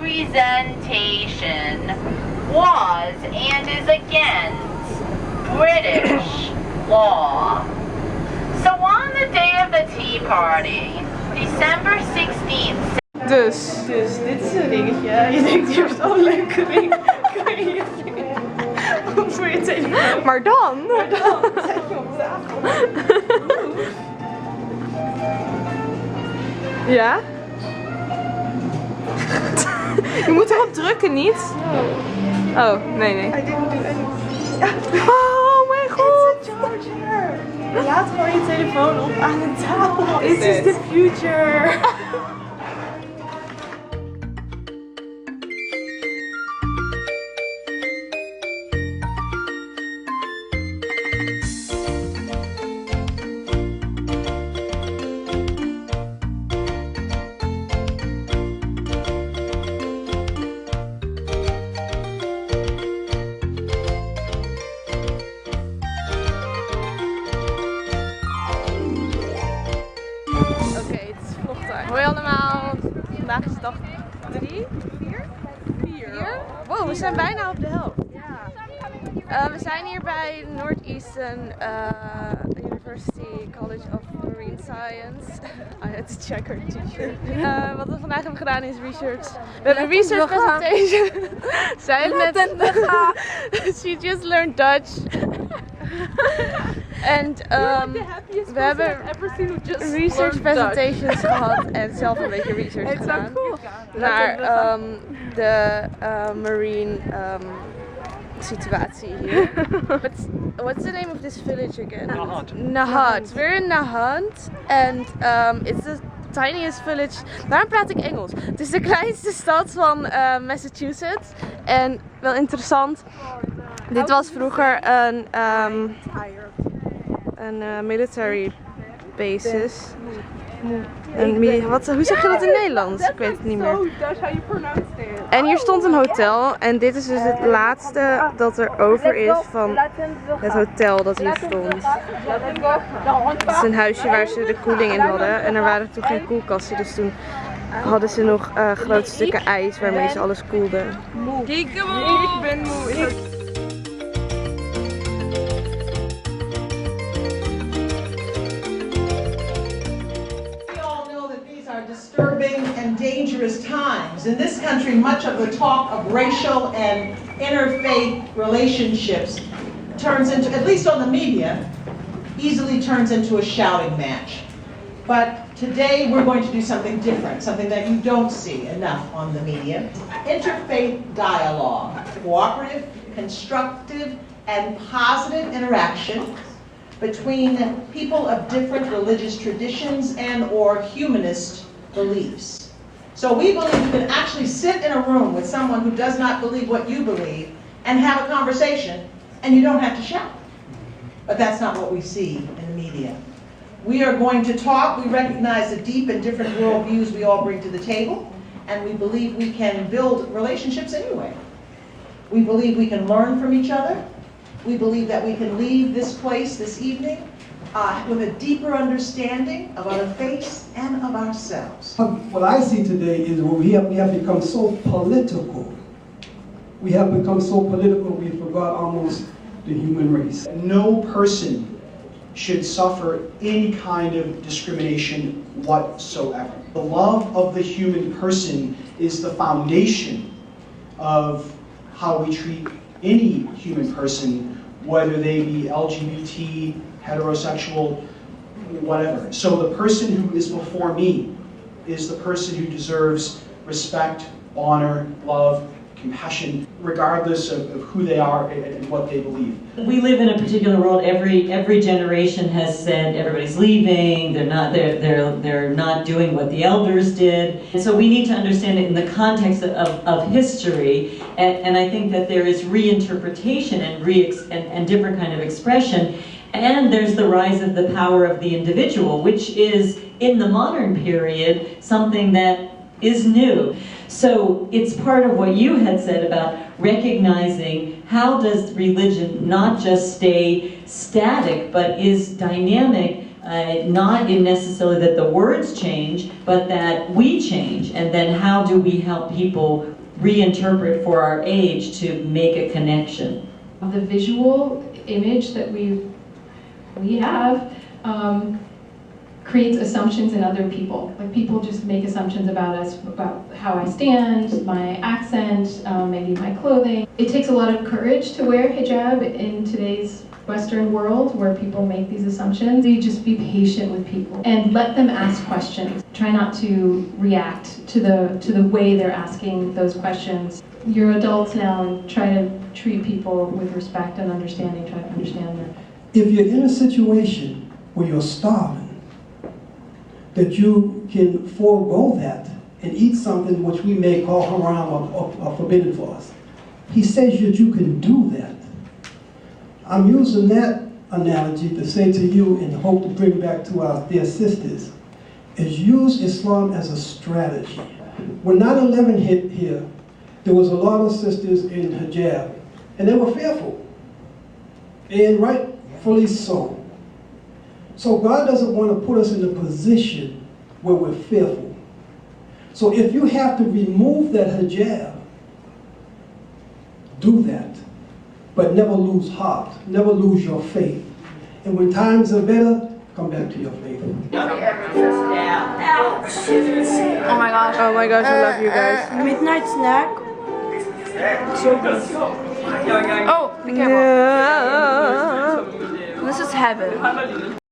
representation was and is against British law. So on the day of the Tea Party, December 16th... Dus dit is een dingetje. Je denkt, je hebt zo'n leuke ring. Kan je voor je telefoon. Maar dan zet je op tafel. Ja? Je moet erop drukken, niet? Oh, nee. I didn't do anything. Oh mijn god! It's a charger! Laat gewoon je telefoon op aan de tafel. This is the future! Hoi allemaal, vandaag is dag 3, 4? Wow, we zijn bijna op de helft. We zijn hier bij Northeastern University College of Marine Science. I had to check her t-shirt. Wat we vandaag hebben gedaan is research. We hebben een research presentation. Zij heeft net she just learned Dutch. En we hebben research presentations gehad en zelf een beetje research gedaan naar de marine situatie hier. What's the name of this village again? Nahant. We're in Nahant and it's the tiniest village. Daarom praat ik Engels. Het is de kleinste stad van Massachusetts en wel interessant. Dit was vroeger een military basis. Hoe zeg je dat in Nederlands? Ik weet het niet meer. En hier stond een hotel en dit is dus het laatste dat er over is van het hotel dat hier stond. Het is een huisje waar ze de koeling in hadden en er waren toen geen koelkasten, dus toen hadden ze nog grote stukken ijs waarmee ze alles koelden. Ik ben moe. Disturbing and dangerous times. In this country, much of the talk of racial and interfaith relationships turns into, at least on the media, easily turns into a shouting match. But today we're going to do something different, something that you don't see enough on the media. Interfaith dialogue, cooperative, constructive, and positive interaction between people of different religious traditions and or humanist beliefs. So we believe you can actually sit in a room with someone who does not believe what you believe and have a conversation and you don't have to shout. But that's not what we see in the media. We are going to talk. We recognize the deep and different worldviews we all bring to the table, and we believe we can build relationships anyway. We believe we can learn from each other. We believe that we can leave this place this evening with a deeper understanding of our faith and of ourselves. What I see today is we have become so political. We have become so political we forgot almost the human race. No person should suffer any kind of discrimination whatsoever. The love of the human person is the foundation of how we treat any human person, whether they be LGBT, heterosexual, whatever. So the person who is before me is the person who deserves respect, honor, love, compassion, regardless of who they are and what they believe. We live in a particular world. Every generation has said everybody's leaving. They're not doing what the elders did. And so we need to understand it in the context of history. And I think that there is reinterpretation and different kind of expression. And there's the rise of the power of the individual, which is in the modern period something that is new. So it's part of what you had said about recognizing how does religion not just stay static but is dynamic Not in necessarily that the words change, but that we change, and then how do we help people reinterpret for our age to make a connection. The visual image that we have creates assumptions in other people. Like people just make assumptions about us, about how I stand, my accent, maybe my clothing. It takes a lot of courage to wear hijab in today's Western world where people make these assumptions. You just be patient with people and let them ask questions. Try not to react to the way they're asking those questions. You're adults now and try to treat people with respect and understanding, try to understand them. If you're in a situation where you're starving, that you can forego that and eat something which we may call haram or forbidden for us. He says that you can do that. I'm using that analogy to say to you and hope to bring back to our dear sisters, is use Islam as a strategy. When 9/11 hit here, there was a lot of sisters in hijab, and they were fearful, and rightfully so. So God doesn't want to put us in a position where we're fearful. So if you have to remove that hijab, do that. But never lose heart, never lose your faith. And when times are better, come back to your faith. Oh my gosh. Oh my gosh, I love you guys. Midnight snack. So good. Oh, be careful. This is heaven.